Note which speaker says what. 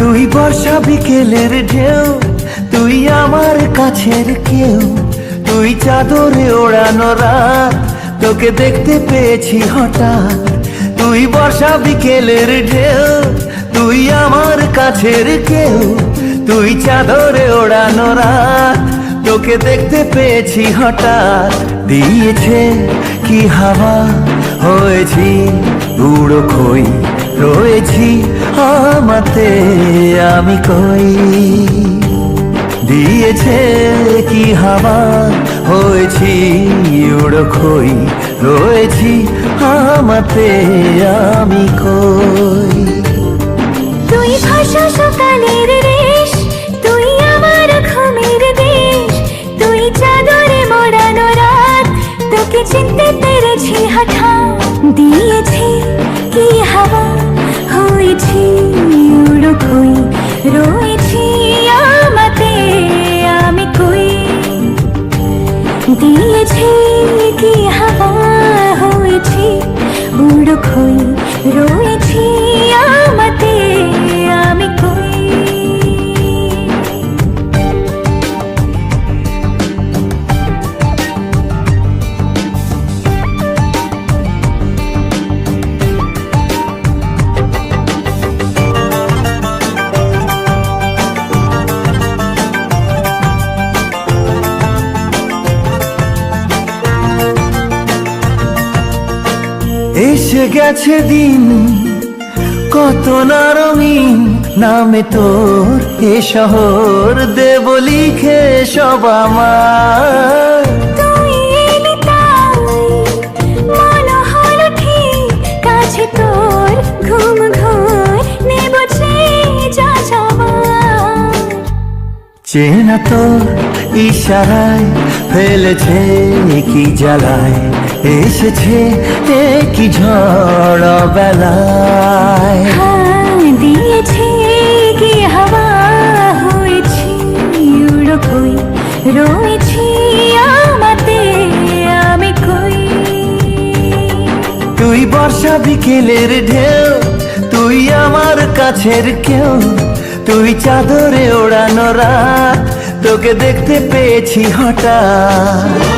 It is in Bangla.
Speaker 1: তুই বর্ষা বিকেলের ঢেউ, তুই আমার কাছের কেউ, তুই চাদরে ওড়ানো রাত, তোকে দেখতে পেয়েছি হঠাৎ। তুই বর্ষা বিকেলের ঢেউ, তুই আমার কাছের কেউ, তুই চাদরে ওড়ানো রাত, তোকে দেখতে পেয়েছি হঠাৎ। দিয়েছে কি হাওয়া, হয়েছি উড়ো খই, রয়েছি আমাতে আমি কই। দিয়েছে কি হাওয়া, হয়েছি উড়ো খই, রয়েছি আমাতে আমি কই।
Speaker 2: তুই ভাষা সকালের রেশ, তুই আমার ঘুমের দেশ, তুই চাদরে মোড়ানো রাত, তোকে চিনতে পেরেছি হঠাৎ। দিয়েছি কি হাওয়া, হয়েছি উড়ো খই, রয়েছি আমাতে আমি কই। দিয়েছি কি হাওয়া, হয়েছি উড়ো খই, রয়েছি আমাতে আমি কই।
Speaker 1: এসে গেছে দিন কত না রঙিন, নামে তোর এ শহর দেব লিখে সব আমার।
Speaker 2: তুই এলি তাই মনে হলো ঠিক, কাছে তোর ঘুম ঘোর নেব যা যাবার।
Speaker 1: চেনা তোর ইশারায় ফেলেছে কি জ্বালায়, এসেছে কি ঝড় বেলায়।
Speaker 2: দিয়েছে কি হাওয়া, হয়েছি উড়ো খই, রয়েছি আমাতে আমি কই।
Speaker 1: তুই বর্ষা বিকেলের ঢেউ, তুই আমার কাছের কেউ, তুই চাদরে ওড়ানো রাত, তোকে দেখতে পেয়েছি হঠাৎ।